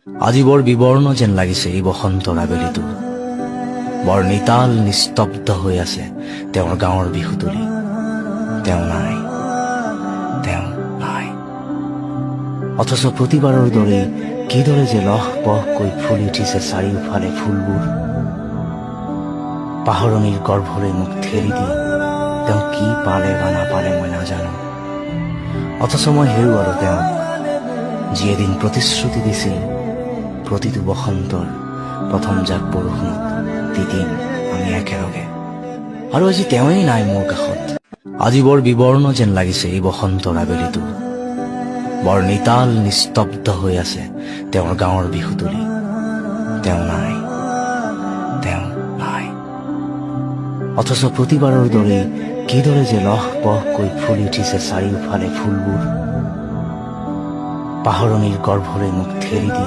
আজি বৰ বিবৰ্ণ যেন লাগিছে এই বসন্তৰ আবেলিটো। বৰ নিতাল নিস্তব্ধ হৈ আছে তেওঁৰ গাঁৱৰ বিহুতলী। তেওঁ নাই, তেওঁ নাই। অথচ প্ৰতিবাৰৰ দৰেই কিদৰে যে লহপহকৈ ফুলি উঠিছে চাৰিওফালে ফুলবোৰ। পাহৰণিৰ গৰ্ভৰে মোক ঠেলি দি তেওঁ কি পালে বা নাপালে মই নাজানো। অথচ মই হেৰুৱালো তেওঁক, যি এদিন প্ৰতিশ্ৰুতি দিছিল প্ৰতিটো বসন্তৰ প্ৰথম জাক বৰষুণত তিতিম আমি একেলগে। আৰু আজি তেওঁৱেই নাই মোৰ কাষত। আজি বৰ বিবৰ্ণ যেন লাগিছে এই বসন্তৰ আবেলিটো। বৰ নিতাল নিস্তব্ধ হৈ আছে তেওঁৰ গাঁৱৰ বিহুতলী। তেওঁ নাই, তেওঁ নাই। অথচ প্ৰতিবাৰৰ দৰেই কিদৰে যে লহপহকৈ ফুলি উঠিছে চাৰিওফালে ফুলবোৰ। পাহৰণিৰ গৰ্ভৰে মোক ঠেলি দি